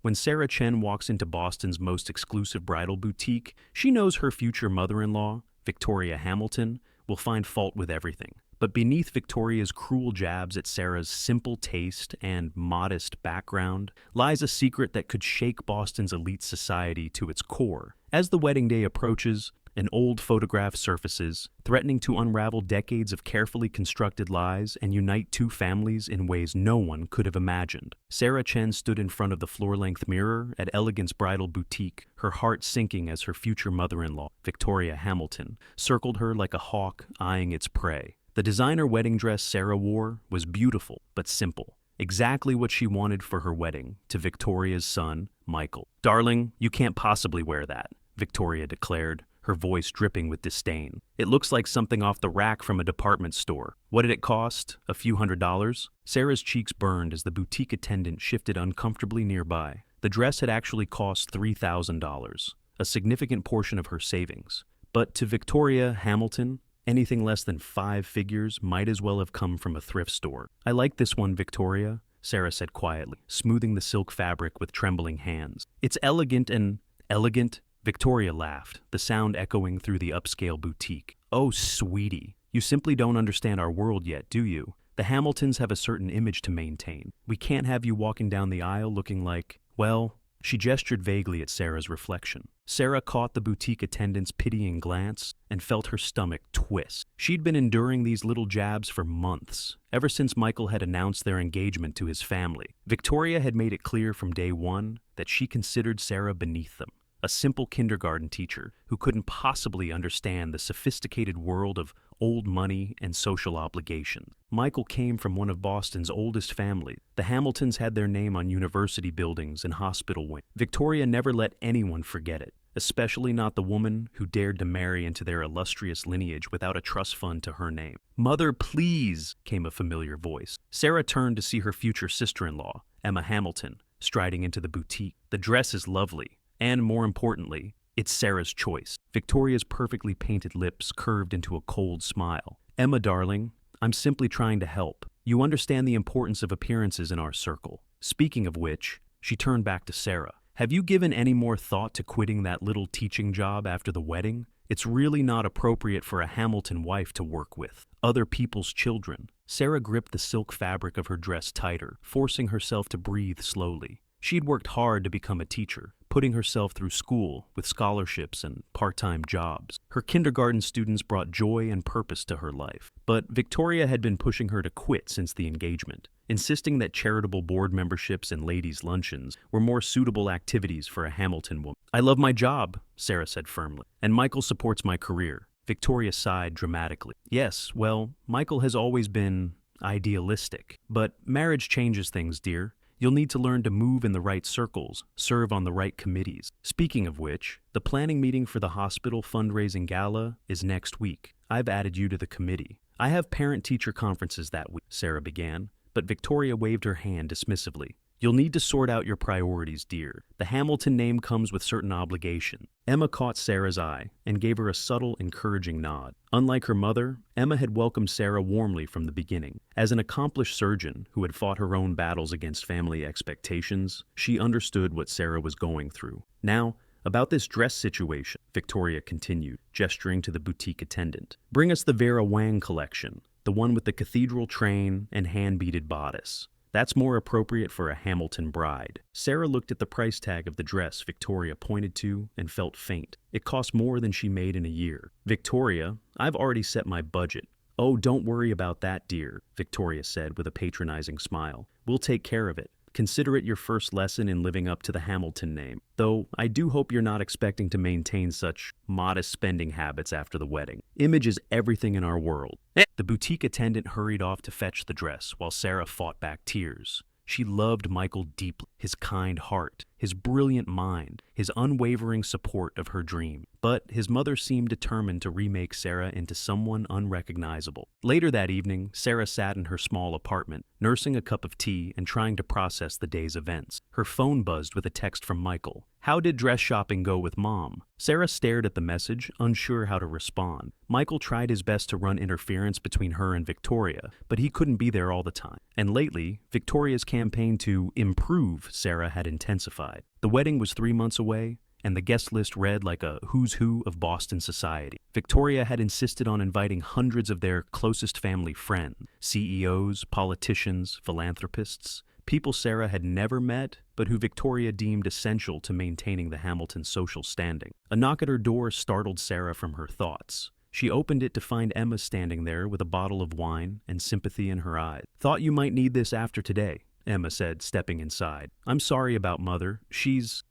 When Sarah Chen walks into Boston's most exclusive bridal boutique, she knows her future mother-in-law, Victoria Hamilton, will find fault with everything. But beneath Victoria's cruel jabs at Sarah's simple taste and modest background lies a secret that could shake Boston's elite society to its core. As the wedding day approaches, an old photograph surfaces, threatening to unravel decades of carefully constructed lies and unite two families in ways no one could have imagined. Sarah Chen stood in front of the floor-length mirror at Elegance Bridal Boutique, her heart sinking as her future mother-in-law, Victoria Hamilton, circled her like a hawk eyeing its prey. The designer wedding dress Sarah wore was beautiful but simple, exactly what she wanted for her wedding to Victoria's son, Michael. "Darling, you can't possibly wear that," Victoria declared, her voice dripping with disdain. "It looks like something off the rack from a department store. What did it cost? A few $100s?" Sarah's cheeks burned as the boutique attendant shifted uncomfortably nearby. The dress had actually cost $3,000, a significant portion of her savings. But to Victoria Hamilton, anything less than 5 figures might as well have come from a thrift store. "I like this one, Victoria," Sarah said quietly, smoothing the silk fabric with trembling hands. "It's elegant and..." "Elegant?" Victoria laughed, the sound echoing through the upscale boutique. "Oh, sweetie, you simply don't understand our world yet, do you? The Hamiltons have a certain image to maintain. We can't have you walking down the aisle looking like, well..." She gestured vaguely at Sarah's reflection. Sarah caught the boutique attendant's pitying glance and felt her stomach twist. She'd been enduring these little jabs for months, ever since Michael had announced their engagement to his family. Victoria had made it clear from day one that she considered Sarah beneath them. A simple kindergarten teacher who couldn't possibly understand the sophisticated world of old money and social obligation. Michael came from one of Boston's oldest families. The Hamiltons had their name on university buildings and hospital wings. Victoria never let anyone forget it, especially not the woman who dared to marry into their illustrious lineage without a trust fund to her name. "Mother, please," came a familiar voice. Sarah turned to see her future sister-in-law, Emma Hamilton, striding into the boutique. "The dress is lovely. And more importantly, it's Sarah's choice." Victoria's perfectly painted lips curved into a cold smile. "Emma, darling, I'm simply trying to help. You understand the importance of appearances in our circle. Speaking of which," she turned back to Sarah, "have you given any more thought to quitting that little teaching job after the wedding? It's really not appropriate for a Hamilton wife to work with other people's children." Sarah gripped the silk fabric of her dress tighter, forcing herself to breathe slowly. She'd worked hard to become a teacher, putting herself through school with scholarships and part-time jobs. Her kindergarten students brought joy and purpose to her life. But Victoria had been pushing her to quit since the engagement, insisting that charitable board memberships and ladies' luncheons were more suitable activities for a Hamilton woman. "I love my job," Sarah said firmly, "and Michael supports my career." Victoria sighed dramatically. "Yes, well, Michael has always been idealistic. But marriage changes things, dear. You'll need to learn to move in the right circles, serve on the right committees. Speaking of which, the planning meeting for the hospital fundraising gala is next week. I've added you to the committee." "I have parent-teacher conferences that week," Sarah began, but Victoria waved her hand dismissively. "You'll need to sort out your priorities, dear. The Hamilton name comes with certain obligations." Emma caught Sarah's eye and gave her a subtle, encouraging nod. Unlike her mother, Emma had welcomed Sarah warmly from the beginning. As an accomplished surgeon who had fought her own battles against family expectations, she understood what Sarah was going through. "Now, about this dress situation," Victoria continued, gesturing to the boutique attendant. "Bring us the Vera Wang collection, the one with the cathedral train and hand-beaded bodice. That's more appropriate for a Hamilton bride." Sarah looked at the price tag of the dress Victoria pointed to and felt faint. It cost more than she made in a year. "Victoria, I've already set my budget." "Oh, don't worry about that, dear," Victoria said with a patronizing smile. "We'll take care of it. Consider it your first lesson in living up to the Hamilton name. Though I do hope you're not expecting to maintain such modest spending habits after the wedding. Image is everything in our world." The boutique attendant hurried off to fetch the dress while Sarah fought back tears. She loved Michael deeply, his kind heart, his brilliant mind, his unwavering support of her dream. But his mother seemed determined to remake Sarah into someone unrecognizable. Later that evening, Sarah sat in her small apartment, nursing a cup of tea and trying to process the day's events. Her phone buzzed with a text from Michael. "How did dress shopping go with Mom?" Sarah stared at the message, unsure how to respond. Michael tried his best to run interference between her and Victoria, but he couldn't be there all the time. And lately, Victoria's campaign to improve Sarah had intensified. replied. The wedding was 3 months away, and the guest list read like a who's who of Boston society. Victoria had insisted on inviting hundreds of their closest family friends, CEOs, politicians, philanthropists, people Sarah had never met, but who Victoria deemed essential to maintaining the Hamilton social standing. A knock at her door startled Sarah from her thoughts. She opened it to find Emma standing there with a bottle of wine and sympathy in her eyes. "Thought you might need this after today," Emma said, stepping inside. "I'm sorry about Mother. She's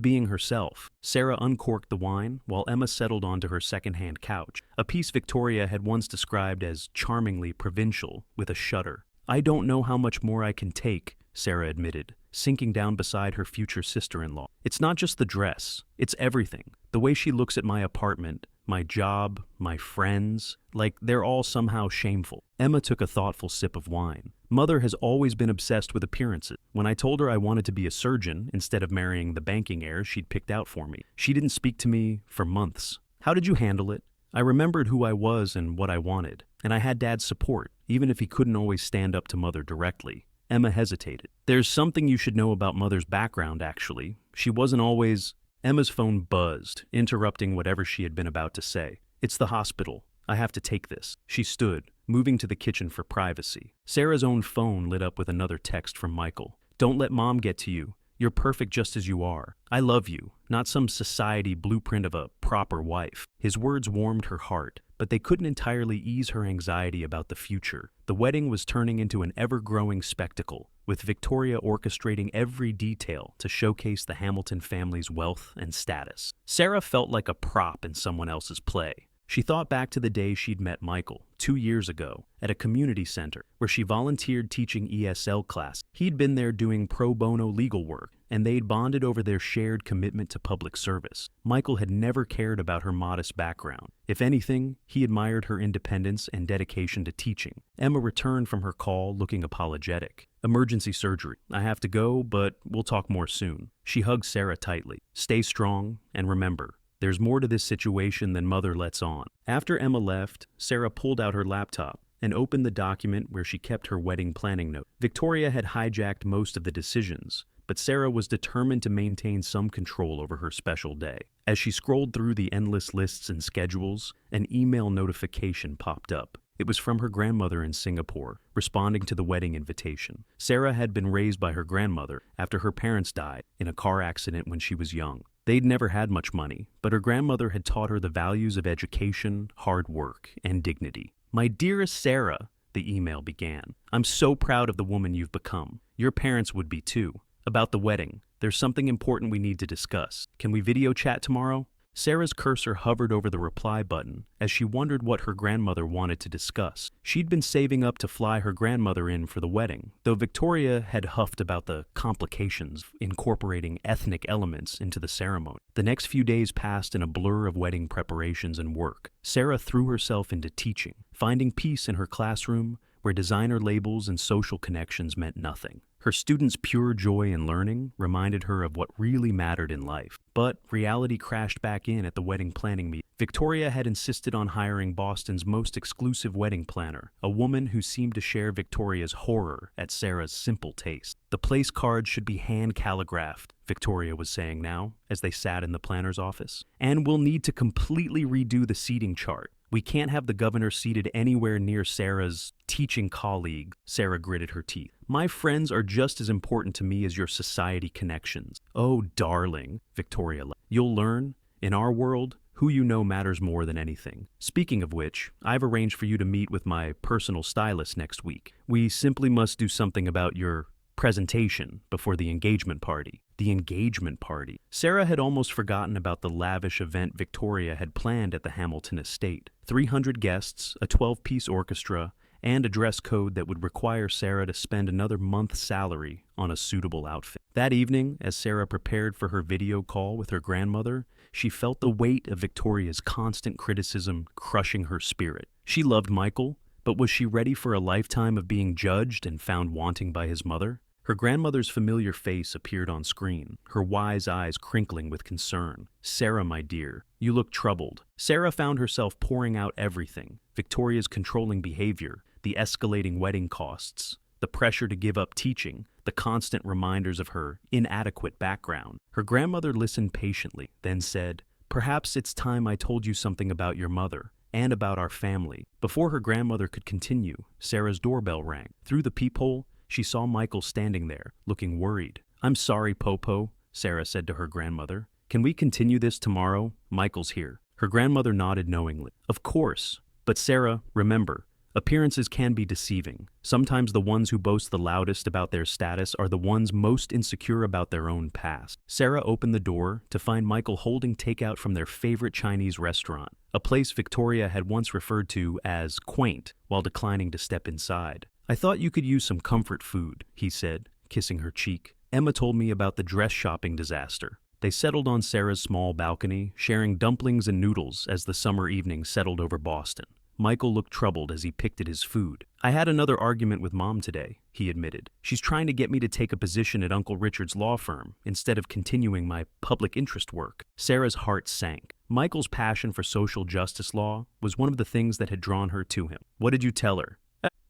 being herself." Sarah uncorked the wine while Emma settled onto her second-hand couch, a piece Victoria had once described as charmingly provincial, with a shudder. "I don't know how much more I can take," Sarah admitted, sinking down beside her future sister-in-law. "It's not just the dress, it's everything. The way she looks at my apartment, my job, my friends, like they're all somehow shameful." Emma took a thoughtful sip of wine. "Mother has always been obsessed with appearances. When I told her I wanted to be a surgeon instead of marrying the banking heir she'd picked out for me, she didn't speak to me for months. How did you handle it?" "I remembered who I was and what I wanted, and I had Dad's support, even if he couldn't always stand up to Mother directly." Emma hesitated. "There's something you should know about Mother's background, actually. She wasn't always—" Emma's phone buzzed, interrupting whatever she had been about to say. "It's the hospital. I have to take this." She stood, moving to the kitchen for privacy. Sarah's own phone lit up with another text from Michael. "Don't let Mom get to you. You're perfect just as you are. I love you, not some society blueprint of a proper wife." His words warmed her heart, but they couldn't entirely ease her anxiety about the future. The wedding was turning into an ever-growing spectacle, with Victoria orchestrating every detail to showcase the Hamilton family's wealth and status. Sarah felt like a prop in someone else's play. She thought back to the day she'd met Michael, 2 years ago, at a community center where she volunteered teaching ESL class. He'd been there doing pro bono legal work, and they'd bonded over their shared commitment to public service. Michael had never cared about her modest background. If anything, he admired her independence and dedication to teaching. Emma returned from her call looking apologetic. "Emergency surgery. I have to go, but we'll talk more soon." She hugged Sarah tightly. "Stay strong, and remember, there's more to this situation than Mother lets on." After Emma left, Sarah pulled out her laptop and opened the document where she kept her wedding planning note. Victoria had hijacked most of the decisions, but Sarah was determined to maintain some control over her special day. As she scrolled through the endless lists and schedules, an email notification popped up. It was from her grandmother in Singapore, responding to the wedding invitation. Sarah had been raised by her grandmother after her parents died in a car accident when she was young. They'd never had much money, but her grandmother had taught her the values of education, hard work, and dignity. "My dearest Sarah," the email began, "I'm so proud of the woman you've become. Your parents would be too. About the wedding, there's something important we need to discuss. Can we video chat tomorrow?" Sarah's cursor hovered over the reply button as she wondered what her grandmother wanted to discuss. She'd been saving up to fly her grandmother in for the wedding, though Victoria had huffed about the complications of incorporating ethnic elements into the ceremony. The next few days passed in a blur of wedding preparations and work. Sarah threw herself into teaching, finding peace in her classroom where designer labels and social connections meant nothing. Her students' pure joy in learning reminded her of what really mattered in life. But reality crashed back in at the wedding planning meeting. Victoria had insisted on hiring Boston's most exclusive wedding planner, a woman who seemed to share Victoria's horror at Sarah's simple taste. "The place cards should be hand calligraphed," Victoria was saying now, as they sat in the planner's office. "And we'll need to completely redo the seating chart. We can't have the governor seated anywhere near Sarah's teaching colleague." Sarah gritted her teeth. "My friends are just as important to me as your society connections." "Oh, darling," Victoria laughed. "You'll learn. In our world, who you know matters more than anything. Speaking of which, I've arranged for you to meet with my personal stylist next week. We simply must do something about your presentation before the engagement party." The engagement party. Sarah had almost forgotten about the lavish event Victoria had planned at the Hamilton estate. 300 guests, a 12-piece orchestra, and a dress code that would require Sarah to spend another month's salary on a suitable outfit. That evening, as Sarah prepared for her video call with her grandmother, she felt the weight of Victoria's constant criticism crushing her spirit. She loved Michael, but was she ready for a lifetime of being judged and found wanting by his mother? Her grandmother's familiar face appeared on screen, her wise eyes crinkling with concern. "Sarah, my dear, you look troubled." Sarah found herself pouring out everything: Victoria's controlling behavior, the escalating wedding costs, the pressure to give up teaching, the constant reminders of her inadequate background. Her grandmother listened patiently, then said, "Perhaps it's time I told you something about your mother and about our family." Before her grandmother could continue, Sarah's doorbell rang. Through the peephole, she saw Michael standing there, looking worried. "I'm sorry, Popo," Sarah said to her grandmother. "Can we continue this tomorrow? Michael's here." Her grandmother nodded knowingly. "Of course. But Sarah, remember, appearances can be deceiving. Sometimes the ones who boast the loudest about their status are the ones most insecure about their own past." Sarah opened the door to find Michael holding takeout from their favorite Chinese restaurant, a place Victoria had once referred to as quaint while declining to step inside. "I thought you could use some comfort food," he said, kissing her cheek. "Emma told me about the dress shopping disaster." They settled on Sarah's small balcony, sharing dumplings and noodles as the summer evening settled over Boston. Michael looked troubled as he picked at his food. "I had another argument with Mom today," he admitted. "She's trying to get me to take a position at Uncle Richard's law firm instead of continuing my public interest work." Sarah's heart sank. Michael's passion for social justice law was one of the things that had drawn her to him. "What did you tell her?"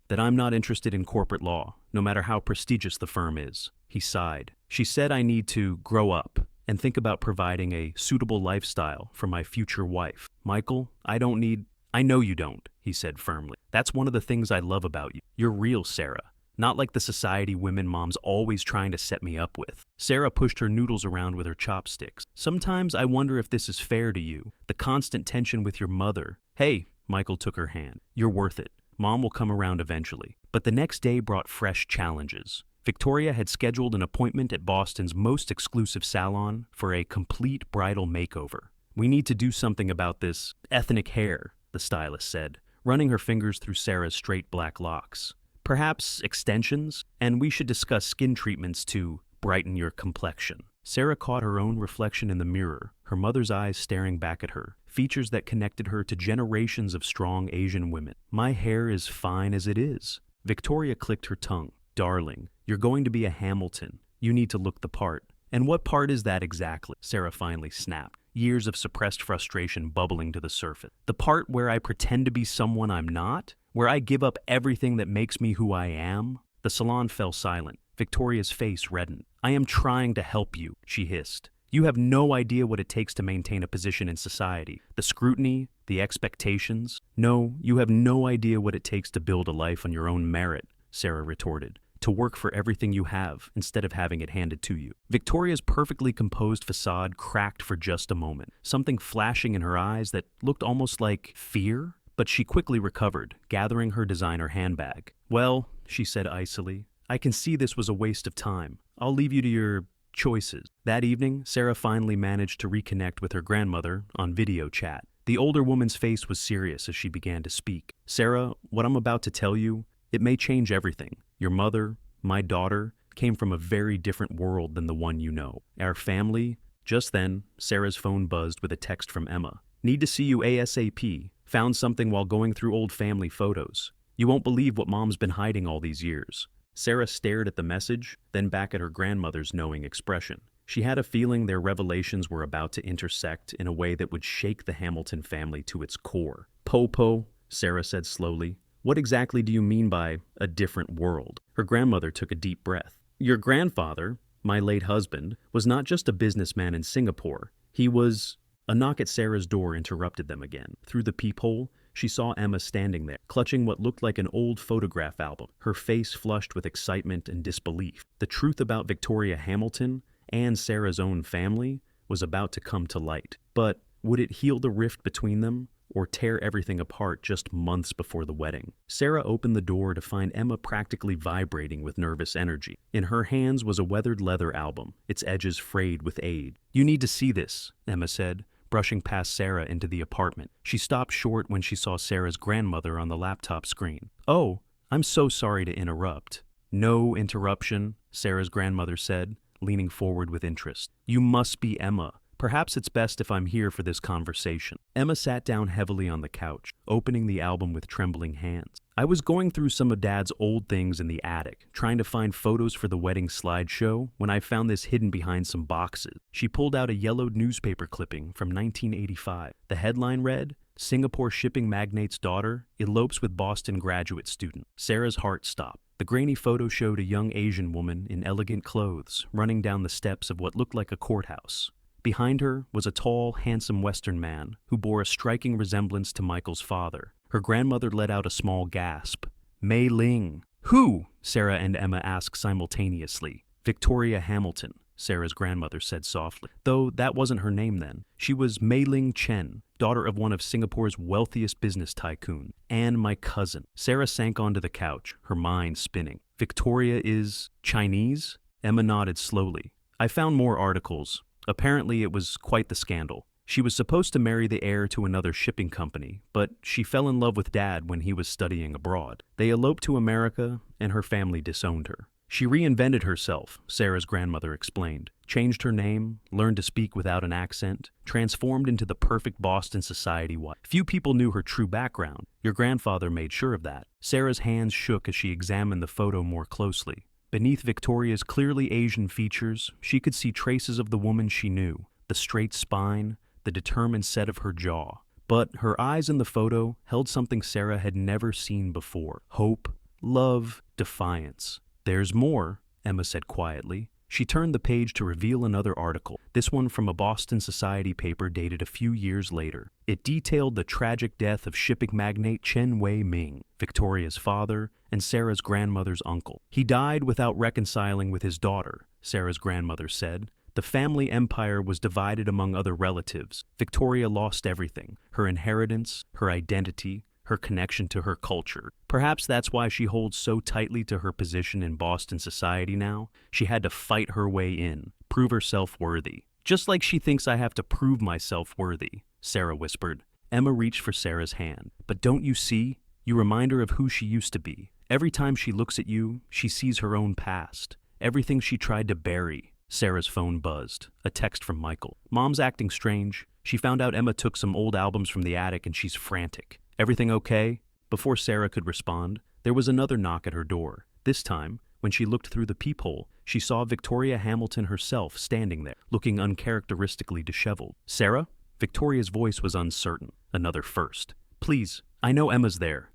"That I'm not interested in corporate law, no matter how prestigious the firm is." He sighed. "She said I need to grow up and think about providing a suitable lifestyle for my future wife." "Michael, I know you don't," he said firmly. "That's one of the things I love about you. You're real, Sarah. Not like the society women Mom's always trying to set me up with." Sarah pushed her noodles around with her chopsticks. "Sometimes I wonder if this is fair to you. The constant tension with your mother." "Hey," Michael took her hand. "You're worth it. Mom will come around eventually." But the next day brought fresh challenges. Victoria had scheduled an appointment at Boston's most exclusive salon for a complete bridal makeover. "We need to do something about this ethnic hair," the stylist said, running her fingers through Sarah's straight black locks. "Perhaps extensions, and we should discuss skin treatments to brighten your complexion." Sarah caught her own reflection in the mirror, her mother's eyes staring back at her, features that connected her to generations of strong Asian women. "My hair is fine as it is." Victoria clicked her tongue. "Darling, you're going to be a Hamilton. You need to look the part." "And what part is that exactly?" Sarah finally snapped, years of suppressed frustration bubbling to the surface. "The part where I pretend to be someone I'm not? Where I give up everything that makes me who I am?" The salon fell silent. Victoria's face reddened. "I am trying to help you," she hissed. "You have no idea what it takes to maintain a position in society. The scrutiny, the expectations. No, you have no idea what it takes to build a life on your own merit," Sarah retorted. "To work for everything you have instead of having it handed to you." Victoria's perfectly composed facade cracked for just a moment, something flashing in her eyes that looked almost like fear. But she quickly recovered, gathering her designer handbag. "Well," she said icily, "I can see this was a waste of time. I'll leave you to your choices." That evening, Sarah finally managed to reconnect with her grandmother on video chat. The older woman's face was serious as she began to speak. "Sarah, what I'm about to tell you, it may change everything. Your mother, my daughter, came from a very different world than the one you know. Our family..." Just then, Sarah's phone buzzed with a text from Emma. "Need to see you ASAP. Found something while going through old family photos. You won't believe what Mom's been hiding all these years." Sarah stared at the message, then back at her grandmother's knowing expression. She had a feeling their revelations were about to intersect in a way that would shake the Hamilton family to its core. "Popo," Sarah said slowly, "what exactly do you mean by a different world?" Her grandmother took a deep breath. "Your grandfather, my late husband, was not just a businessman in Singapore. He was..." A knock at Sarah's door interrupted them again. Through the peephole, she saw Emma standing there, clutching what looked like an old photograph album, her face flushed with excitement and disbelief. The truth about Victoria Hamilton and Sarah's own family was about to come to light. But would it heal the rift between them, or tear everything apart just months before the wedding? Sarah opened the door to find Emma practically vibrating with nervous energy. In her hands was a weathered leather album, its edges frayed with age. "You need to see this," Emma said, brushing past Sarah into the apartment. She stopped short when she saw Sarah's grandmother on the laptop screen. "Oh, I'm so sorry to interrupt." "No interruption," Sarah's grandmother said, leaning forward with interest. "You must be Emma. Perhaps it's best if I'm here for this conversation." Emma sat down heavily on the couch, opening the album with trembling hands. "I was going through some of Dad's old things in the attic, trying to find photos for the wedding slideshow, when I found this hidden behind some boxes." She pulled out a yellowed newspaper clipping from 1985. The headline read, "Singapore shipping magnate's daughter elopes with Boston graduate student." Sarah's heart stopped. The grainy photo showed a young Asian woman in elegant clothes running down the steps of what looked like a courthouse. Behind her was a tall, handsome Western man who bore a striking resemblance to Michael's father. Her grandmother let out a small gasp. Mei Ling. Who? Sarah and Emma asked simultaneously. Victoria Hamilton, Sarah's grandmother said softly, though that wasn't her name then. She was Mei Ling Chen, daughter of one of Singapore's wealthiest business tycoon, and my cousin. Sarah sank onto the couch, her mind spinning. Victoria is Chinese? Emma nodded slowly. I found more articles. Apparently it was quite the scandal. She was supposed to marry the heir to another shipping company, but she fell in love with Dad when he was studying abroad. They eloped to America, and her family disowned her. She reinvented herself, Sarah's grandmother explained. Changed her name, learned to speak without an accent, transformed into the perfect Boston society wife. Few people knew her true background. Your grandfather made sure of that. Sarah's hands shook as she examined the photo more closely. Beneath Victoria's clearly Asian features, she could see traces of the woman she knew, the straight spine, the determined set of her jaw. But her eyes in the photo held something Sarah had never seen before. Hope, love, defiance. There's more, Emma said quietly. She turned the page to reveal another article, this one from a Boston Society paper dated a few years later. It detailed the tragic death of shipping magnate Chen Wei-ming, Victoria's father and Sarah's grandmother's uncle. He died without reconciling with his daughter, Sarah's grandmother said. The family empire was divided among other relatives. Victoria lost everything, her inheritance, her identity, her connection to her culture. Perhaps that's why she holds so tightly to her position in Boston society now. She had to fight her way in, prove herself worthy. Just like she thinks I have to prove myself worthy, Sarah whispered. Emma reached for Sarah's hand. But don't you see? You remind her of who she used to be. Every time she looks at you, she sees her own past. Everything she tried to bury. Sarah's phone buzzed. A text from Michael. Mom's acting strange. She found out Emma took some old albums from the attic and she's frantic. Everything okay? Before Sarah could respond, there was another knock at her door. This time, when she looked through the peephole, she saw Victoria Hamilton herself standing there, looking uncharacteristically disheveled. Sarah? Victoria's voice was uncertain. Another first. Please, I know Emma's there.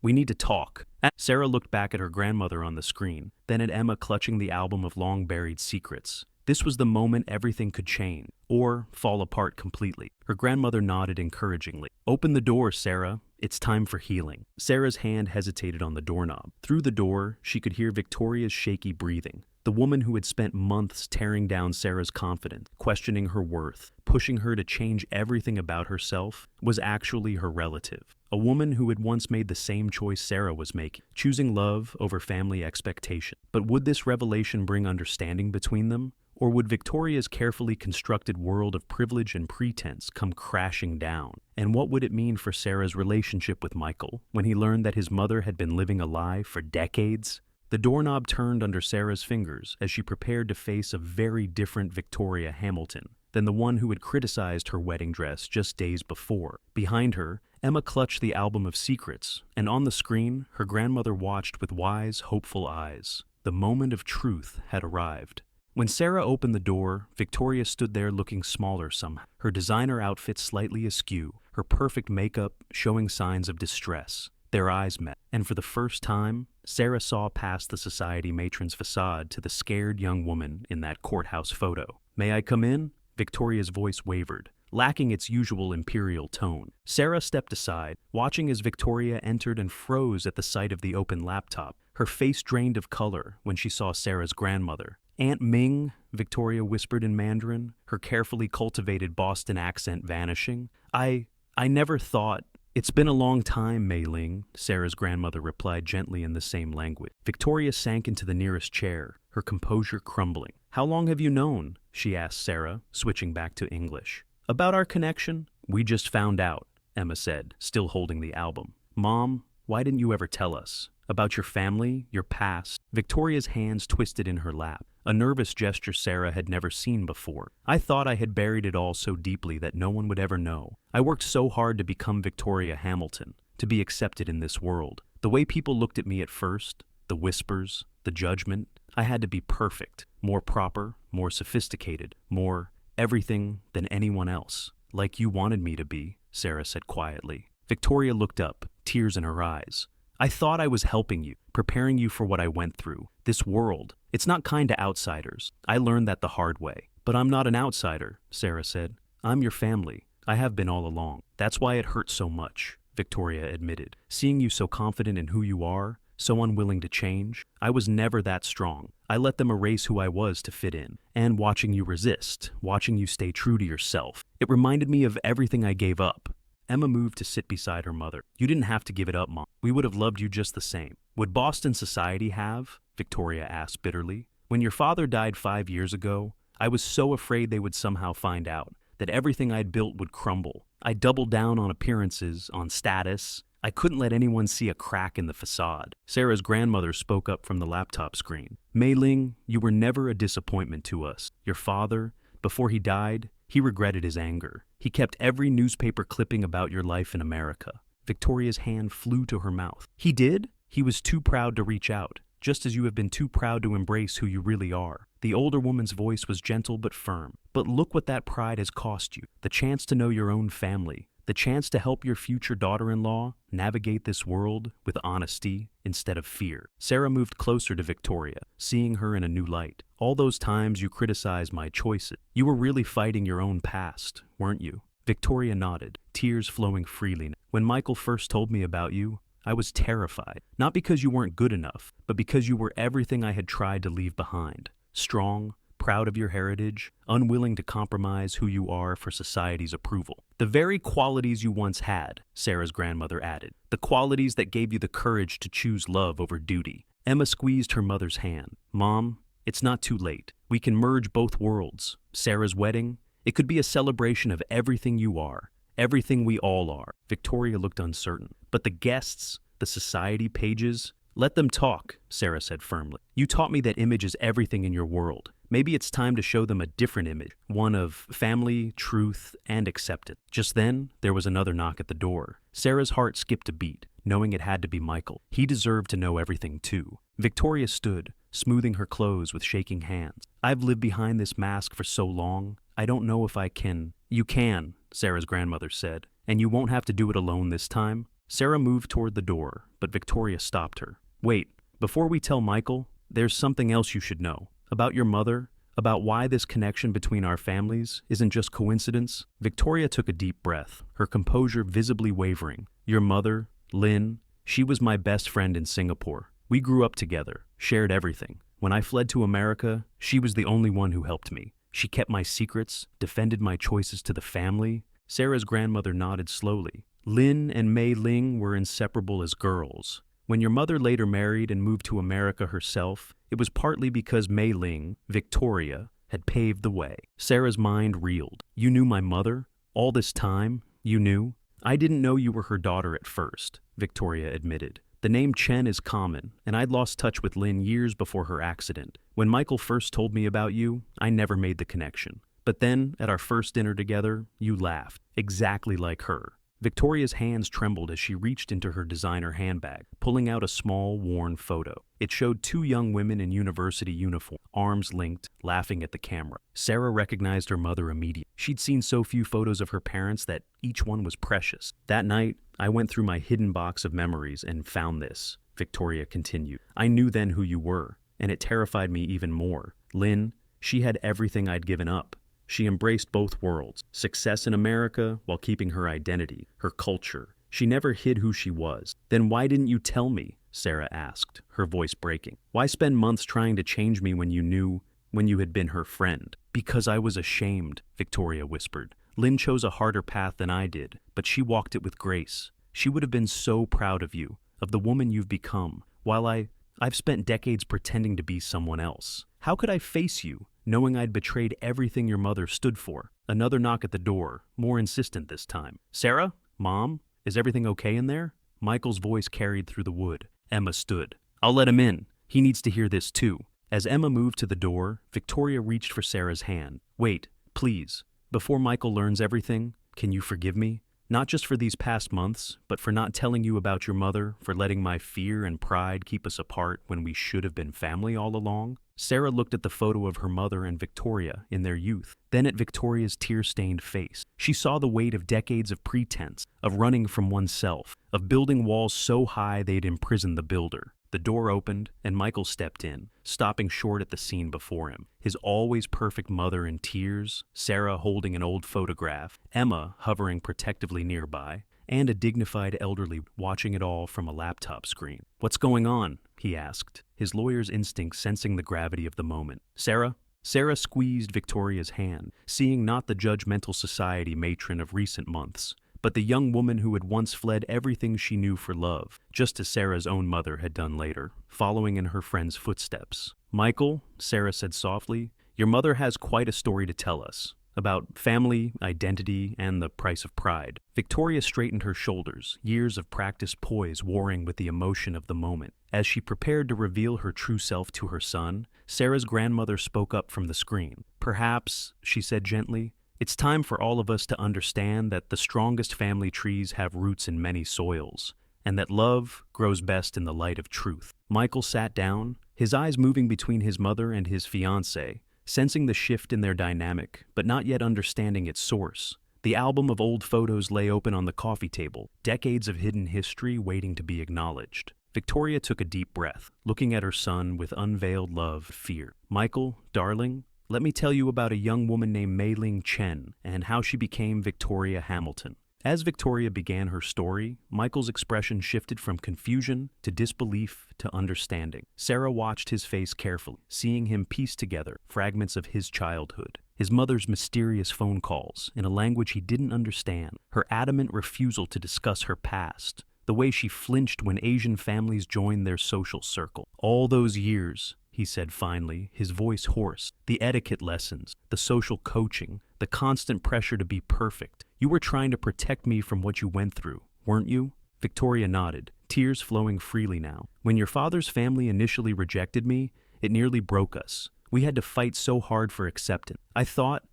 We need to talk. Sarah looked back at her grandmother on the screen, then at Emma clutching the album of long-buried secrets. This was the moment everything could change, or fall apart completely. Her grandmother nodded encouragingly. Open the door, Sarah. It's time for healing. Sarah's hand hesitated on the doorknob. Through the door, she could hear Victoria's shaky breathing. The woman who had spent months tearing down Sarah's confidence, questioning her worth, pushing her to change everything about herself, was actually her relative. A woman who had once made the same choice Sarah was making, choosing love over family expectation. But would this revelation bring understanding between them? Or would Victoria's carefully constructed world of privilege and pretense come crashing down? And what would it mean for Sarah's relationship with Michael when he learned that his mother had been living a lie for decades? The doorknob turned under Sarah's fingers as she prepared to face a very different Victoria Hamilton than the one who had criticized her wedding dress just days before. Behind her, Emma clutched the album of secrets, and on the screen, her grandmother watched with wise, hopeful eyes. The moment of truth had arrived. When Sarah opened the door, Victoria stood there looking smaller somehow, her designer outfit slightly askew, her perfect makeup showing signs of distress. Their eyes met, and for the first time, Sarah saw past the society matron's facade to the scared young woman in that courthouse photo. May I come in? Victoria's voice wavered, lacking its usual imperial tone. Sarah stepped aside, watching as Victoria entered and froze at the sight of the open laptop. Her face drained of color when she saw Sarah's grandmother. Aunt Ming, Victoria whispered in Mandarin, her carefully cultivated Boston accent vanishing. I never thought... It's been a long time, Mei Ling, Sarah's grandmother replied gently in the same language. Victoria sank into the nearest chair, her composure crumbling. How long have you known? She asked Sarah, switching back to English. About our connection? We just found out, Emma said, still holding the album. Mom, why didn't you ever tell us? About your family, your past? Victoria's hands twisted in her lap, a nervous gesture Sarah had never seen before. I thought I had buried it all so deeply that no one would ever know. I worked so hard to become Victoria Hamilton, to be accepted in this world. The way people looked at me at first, the whispers, the judgment, I had to be perfect, more proper, more sophisticated, more everything than anyone else. Like you wanted me to be, Sarah said quietly. Victoria looked up, tears in her eyes. I thought I was helping you, preparing you for what I went through. This world, it's not kind to outsiders. I learned that the hard way. But I'm not an outsider, Sarah said. I'm your family. I have been all along. That's why it hurts so much, Victoria admitted. Seeing you so confident in who you are, so unwilling to change. I was never that strong. I let them erase who I was to fit in. And watching you resist, watching you stay true to yourself, it reminded me of everything I gave up. Emma moved to sit beside her mother. You didn't have to give it up, Mom. We would have loved you just the same. Would Boston society have? Victoria asked bitterly. When your father died 5 years ago, I was so afraid they would somehow find out, that everything I'd built would crumble. I doubled down on appearances, on status. I couldn't let anyone see a crack in the facade. Sarah's grandmother spoke up from the laptop screen. Mei Ling, you were never a disappointment to us. Your father, before he died, he regretted his anger. He kept every newspaper clipping about your life in America. Victoria's hand flew to her mouth. He did? He was too proud to reach out, just as you have been too proud to embrace who you really are. The older woman's voice was gentle but firm. But look what that pride has cost you. The chance to know your own family. The chance to help your future daughter-in-law navigate this world with honesty instead of fear. Sarah moved closer to Victoria, seeing her in a new light. All those times you criticized my choices, you were really fighting your own past, weren't you? Victoria nodded, tears flowing freely. When Michael first told me about you, I was terrified. Not because you weren't good enough, but because you were everything I had tried to leave behind. Strong, proud of your heritage, unwilling to compromise who you are for society's approval. The very qualities you once had, Sarah's grandmother added. The qualities that gave you the courage to choose love over duty. Emma squeezed her mother's hand. Mom, it's not too late. We can merge both worlds. Sarah's wedding, it could be a celebration of everything you are, everything we all are. Victoria looked uncertain. But the guests, the society pages, let them talk, Sarah said firmly. You taught me that image is everything in your world. Maybe it's time to show them a different image, one of family, truth, and acceptance. Just then, there was another knock at the door. Sarah's heart skipped a beat, knowing it had to be Michael. He deserved to know everything too. Victoria stood, smoothing her clothes with shaking hands. I've lived behind this mask for so long, I don't know if I can. You can, Sarah's grandmother said, and you won't have to do it alone this time. Sarah moved toward the door, but Victoria stopped her. Wait, before we tell Michael, there's something else you should know. About your mother, about why this connection between our families isn't just coincidence. Victoria took a deep breath, her composure visibly wavering. Your mother, Lynn, she was my best friend in Singapore. We grew up together, shared everything. When I fled to America, she was the only one who helped me. She kept my secrets, defended my choices to the family. Sarah's grandmother nodded slowly. Lynn and Mei Ling were inseparable as girls. When your mother later married and moved to America herself, it was partly because Mei Ling, Victoria, had paved the way. Sarah's mind reeled. You knew my mother? All this time, you knew? I didn't know you were her daughter at first, Victoria admitted. The name Chen is common, and I'd lost touch with Lynn years before her accident. When Michael first told me about you, I never made the connection. But then, at our first dinner together, you laughed, exactly like her. Victoria's hands trembled as she reached into her designer handbag, pulling out a small, worn photo. It showed 2 young women in university uniform, arms linked, laughing at the camera. Sarah recognized her mother immediately. She'd seen so few photos of her parents that each one was precious. That night, I went through my hidden box of memories and found this, Victoria continued. I knew then who you were, and it terrified me even more. Lynn, she had everything I'd given up. She embraced both worlds, success in America while keeping her identity, her culture. She never hid who she was. Then why didn't you tell me? Sarah asked, her voice breaking. Why spend months trying to change me when you had been her friend? Because I was ashamed, Victoria whispered. Lynn chose a harder path than I did, but she walked it with grace. She would have been so proud of you, of the woman you've become, while I've spent decades pretending to be someone else. How could I face you, knowing I'd betrayed everything your mother stood for? Another knock at the door, more insistent this time. Sarah? Mom? Is everything okay in there? Michael's voice carried through the wood. Emma stood. I'll let him in. He needs to hear this too. As Emma moved to the door, Victoria reached for Sarah's hand. Wait, please. Before Michael learns everything, can you forgive me? Not just for these past months, but for not telling you about your mother, for letting my fear and pride keep us apart when we should have been family all along? Sarah looked at the photo of her mother and Victoria in their youth, then at Victoria's tear-stained face. She saw the weight of decades of pretense, of running from oneself, of building walls so high they'd imprison the builder. The door opened, and Michael stepped in, stopping short at the scene before him. His always perfect mother in tears, Sarah holding an old photograph, Emma hovering protectively nearby, and a dignified elderly watching it all from a laptop screen. "What's going on?" he asked, his lawyer's instinct sensing the gravity of the moment. "Sarah?" Sarah squeezed Victoria's hand, seeing not the judgmental society matron of recent months, but the young woman who had once fled everything she knew for love, just as Sarah's own mother had done later, following in her friend's footsteps. "Michael," Sarah said softly, "your mother has quite a story to tell us. About family, identity, and the price of pride." Victoria straightened her shoulders, years of practiced poise warring with the emotion of the moment. As she prepared to reveal her true self to her son, Sarah's grandmother spoke up from the screen. "Perhaps," she said gently, "it's time for all of us to understand that the strongest family trees have roots in many soils, and that love grows best in the light of truth." Michael sat down, his eyes moving between his mother and his fiancée, sensing the shift in their dynamic, but not yet understanding its source. The album of old photos lay open on the coffee table, decades of hidden history waiting to be acknowledged. Victoria took a deep breath, looking at her son with unveiled love and fear. "Michael, darling, let me tell you about a young woman named Mei-Ling Chen and how she became Victoria Hamilton." As Victoria began her story, Michael's expression shifted from confusion to disbelief to understanding. Sarah watched his face carefully, seeing him piece together fragments of his childhood. His mother's mysterious phone calls in a language he didn't understand, her adamant refusal to discuss her past, the way she flinched when Asian families joined their social circle. "All those years," he said finally, his voice hoarse, "the etiquette lessons, the social coaching, the constant pressure to be perfect. You were trying to protect me from what you went through, weren't you?" Victoria nodded, tears flowing freely now. "When your father's family initially rejected me, it nearly broke us. We had to fight so hard for acceptance. I thought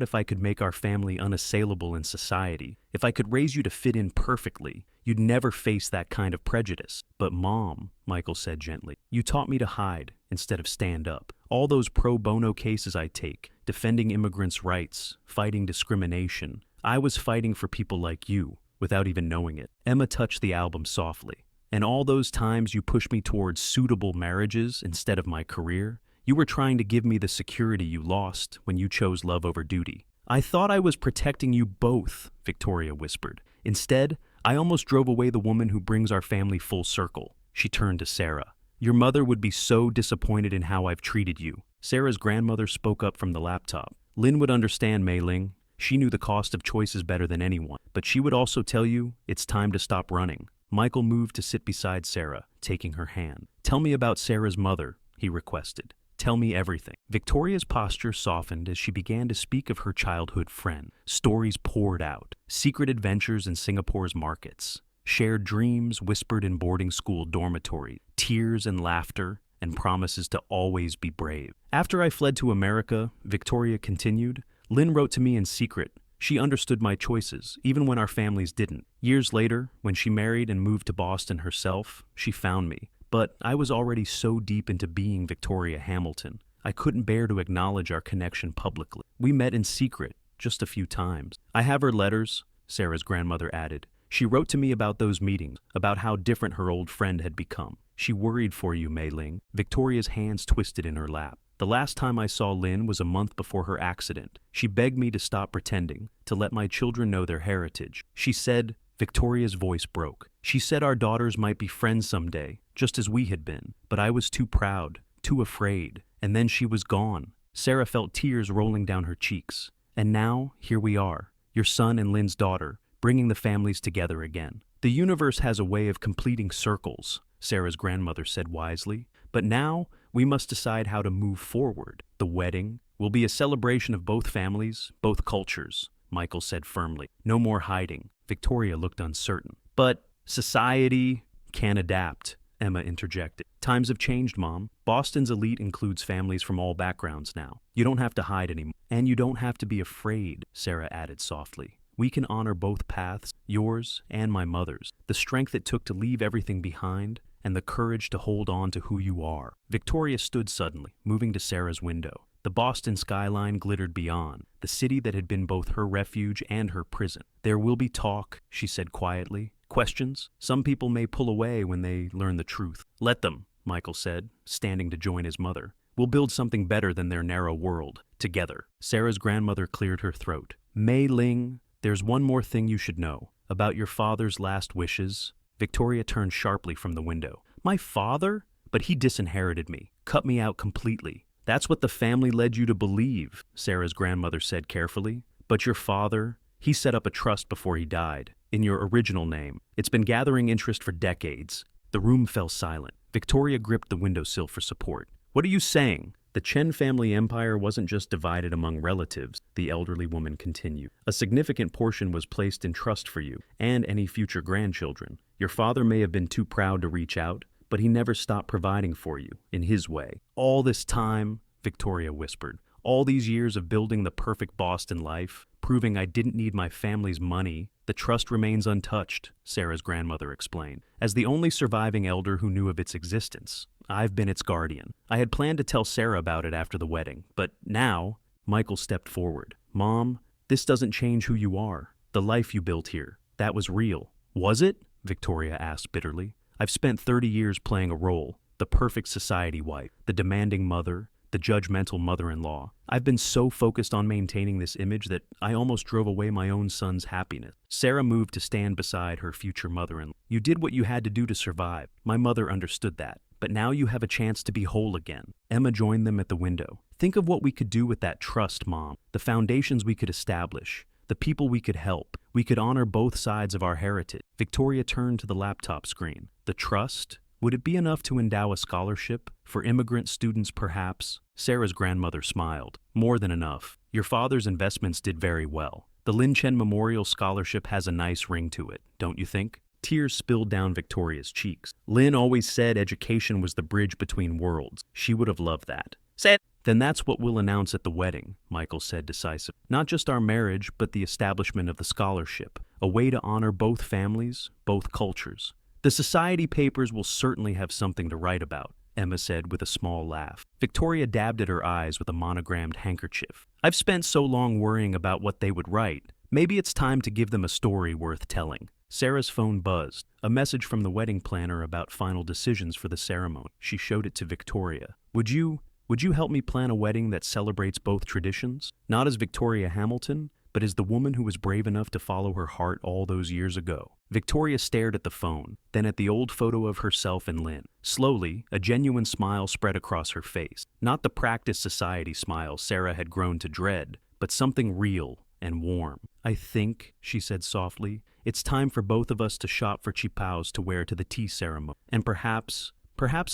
if I could make our family unassailable in society, if I could raise you to fit in perfectly, you'd never face that kind of prejudice. But Mom," Michael said gently, "you taught me to hide instead of stand up. All those pro bono cases I take, defending immigrants' rights, fighting discrimination, I was fighting for people like you, without even knowing it." Emma touched the album softly. "And all those times you pushed me towards suitable marriages instead of my career, you were trying to give me the security you lost when you chose love over duty." "I thought I was protecting you both," Victoria whispered. "Instead, I almost drove away the woman who brings our family full circle." She turned to Sarah. "Your mother would be so disappointed in how I've treated you." Sarah's grandmother spoke up from the laptop. "Lynn would understand, Mei-Ling. She knew the cost of choices better than anyone. But she would also tell you it's time to stop running." Michael moved to sit beside Sarah, taking her hand. "Tell me about Sarah's mother," he requested. "Tell me everything." Victoria's posture softened as she began to speak of her childhood friend. Stories poured out, secret adventures in Singapore's markets, shared dreams whispered in boarding school dormitories, tears and laughter, and promises to always be brave. "After I fled to America," Victoria continued, "Lynn wrote to me in secret. She understood my choices, even when our families didn't. Years later, when she married and moved to Boston herself, she found me. But I was already so deep into being Victoria Hamilton, I couldn't bear to acknowledge our connection publicly. We met in secret, just a few times. I have her letters," Sarah's grandmother added. "She wrote to me about those meetings, about how different her old friend had become. She worried for you, Mei-Ling." Victoria's hands twisted in her lap. "The last time I saw Lynn was a month before her accident. She begged me to stop pretending, to let my children know their heritage. She said," Victoria's voice broke, "she said our daughters might be friends someday, just as we had been. But I was too proud, too afraid. And then she was gone." Sarah felt tears rolling down her cheeks. "And now, here we are, your son and Lynn's daughter, bringing the families together again. The universe has a way of completing circles," Sarah's grandmother said wisely. "But now, we must decide how to move forward. The wedding will be a celebration of both families, both cultures," Michael said firmly. "No more hiding." Victoria looked uncertain. "But society can adapt," Emma interjected. "Times have changed, Mom. Boston's elite includes families from all backgrounds now. You don't have to hide anymore. And you don't have to be afraid," Sarah added softly. "We can honor both paths, yours and my mother's. The strength it took to leave everything behind and the courage to hold on to who you are. Victoria stood suddenly, moving to Sarah's window. The Boston skyline glittered beyond, the city that had been both her refuge and her prison. "There will be talk," she said quietly. "Questions? Some people may pull away when they learn the truth." "Let them," Michael said, standing to join his mother. "We'll build something better than their narrow world, together." Sarah's grandmother cleared her throat. "Mei Ling, there's one more thing you should know. About your father's last wishes." Victoria turned sharply from the window. "My father? But he disinherited me, cut me out completely." "That's what the family led you to believe," Sarah's grandmother said carefully. "But your father, he set up a trust before he died, in your original name. It's been gathering interest for decades." The room fell silent. Victoria gripped the windowsill for support. "What are you saying?" "The Chen family empire wasn't just divided among relatives," the elderly woman continued. "A significant portion was placed in trust for you and any future grandchildren. Your father may have been too proud to reach out, but he never stopped providing for you, in his way." "All this time," Victoria whispered, "all these years of building the perfect Boston life, proving I didn't need my family's money, the trust remains untouched," Sarah's grandmother explained. "As the only surviving elder who knew of its existence, I've been its guardian. I had planned to tell Sarah about it after the wedding, but now—" Michael stepped forward. "Mom, this doesn't change who you are. The life you built here, that was real." "Was it?" Victoria asked bitterly. "I've spent 30 years playing a role, the perfect society wife, the demanding mother, the judgmental mother-in-law. I've been so focused on maintaining this image that I almost drove away my own son's happiness." Sarah moved to stand beside her future mother-in-law. "You did what you had to do to survive. My mother understood that. But now you have a chance to be whole again." Emma joined them at the window. "Think of what we could do with that trust, Mom. The foundations we could establish, the people we could help. We could honor both sides of our heritage." Victoria turned to the laptop screen. "The trust? Would it be enough to endow a scholarship? For immigrant students, perhaps?" Sarah's grandmother smiled. "More than enough. Your father's investments did very well. The Lin Chen Memorial Scholarship has a nice ring to it, don't you think?" Tears spilled down Victoria's cheeks. "Lin always said education was the bridge between worlds. She would have loved that." "Said." "Then that's what we'll announce at the wedding," Michael said decisively. "Not just our marriage, but the establishment of the scholarship. A way to honor both families, both cultures." "The society papers will certainly have something to write about," Emma said with a small laugh. Victoria dabbed at her eyes with a monogrammed handkerchief. "I've spent so long worrying about what they would write. Maybe it's time to give them a story worth telling." Sarah's phone buzzed. A message from the wedding planner about final decisions for the ceremony. She showed it to Victoria. Would you help me plan a wedding that celebrates both traditions? Not as Victoria Hamilton, but as the woman who was brave enough to follow her heart all those years ago." Victoria stared at the phone, then at the old photo of herself and Lynn. Slowly, a genuine smile spread across her face. Not the practiced society smile Sarah had grown to dread, but something real and warm. "I think," she said softly, "it's time for both of us to shop for chipaos to wear to the tea ceremony. And perhaps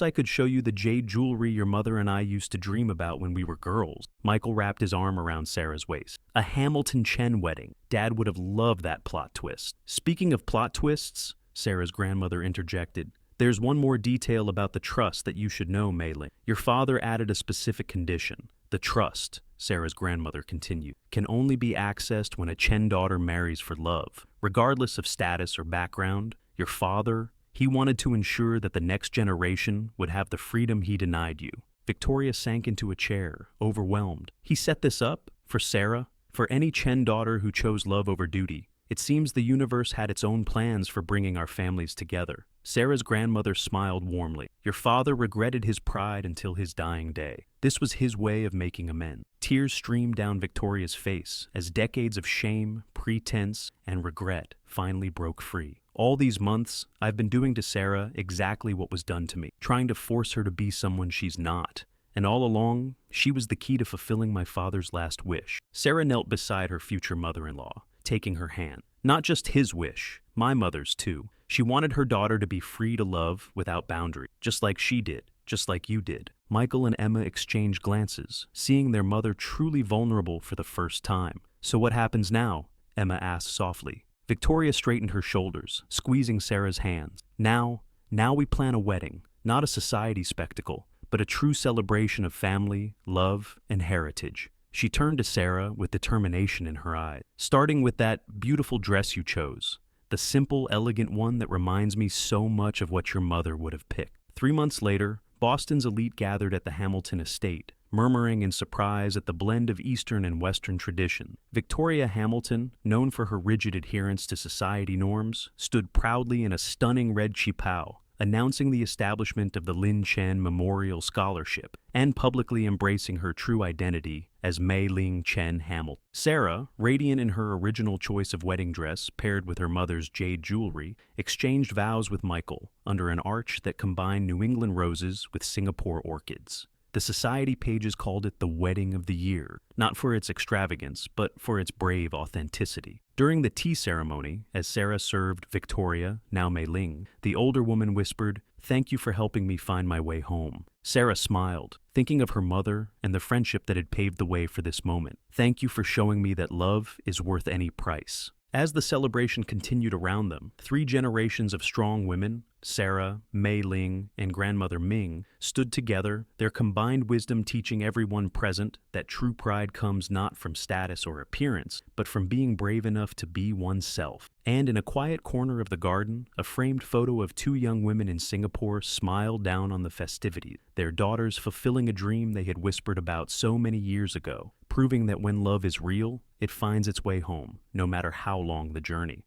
I could show you the jade jewelry your mother and I used to dream about when we were girls." Michael wrapped his arm around Sarah's waist. "A Hamilton Chen wedding. Dad would have loved that plot twist." "Speaking of plot twists," Sarah's grandmother interjected, "there's one more detail about the trust that you should know, Mei Ling. Your father added a specific condition. The trust," Sarah's grandmother continued, "can only be accessed when a Chen daughter marries for love. Regardless of status or background, your father, he wanted to ensure that the next generation would have the freedom he denied you." Victoria sank into a chair, overwhelmed. "He set this up? For Sarah? For any Chen daughter who chose love over duty? It seems the universe had its own plans for bringing our families together." Sarah's grandmother smiled warmly. "Your father regretted his pride until his dying day. This was his way of making amends." Tears streamed down Victoria's face as decades of shame, pretense, and regret finally broke free. "All these months, I've been doing to Sarah exactly what was done to me, trying to force her to be someone she's not. And all along, she was the key to fulfilling my father's last wish." Sarah knelt beside her future mother-in-law, taking her hand. "Not just his wish, my mother's too. She wanted her daughter to be free to love without boundary, just like she did, just like you did." Michael and Emma exchanged glances, seeing their mother truly vulnerable for the first time. "So what happens now?" Emma asked softly. Victoria straightened her shoulders, squeezing Sarah's hands. Now we plan a wedding, not a society spectacle, but a true celebration of family, love, and heritage." She turned to Sarah with determination in her eyes. "Starting with that beautiful dress you chose, the simple, elegant one that reminds me so much of what your mother would have picked. 3 months later, Boston's elite gathered at the Hamilton estate, murmuring in surprise at the blend of Eastern and Western tradition. Victoria Hamilton, known for her rigid adherence to society norms, stood proudly in a stunning red cheapao, announcing the establishment of the Lin Chen Memorial Scholarship and publicly embracing her true identity as Mei Ling Chen Hamilton. Sarah, radiant in her original choice of wedding dress paired with her mother's jade jewelry, exchanged vows with Michael under an arch that combined New England roses with Singapore orchids. The society pages called it the wedding of the year, not for its extravagance, but for its brave authenticity. During the tea ceremony, as Sarah served Victoria, now Mei Ling, the older woman whispered, "Thank you for helping me find my way home." Sarah smiled, thinking of her mother and the friendship that had paved the way for this moment. "Thank you for showing me that love is worth any price." As the celebration continued around them, 3 generations of strong women, Sarah, Mei Ling, and grandmother Ming, stood together, their combined wisdom teaching everyone present that true pride comes not from status or appearance, but from being brave enough to be oneself. And in a quiet corner of the garden, a framed photo of 2 young women in Singapore smiled down on the festivities, their daughters fulfilling a dream they had whispered about so many years ago, proving that when love is real, it finds its way home, no matter how long the journey.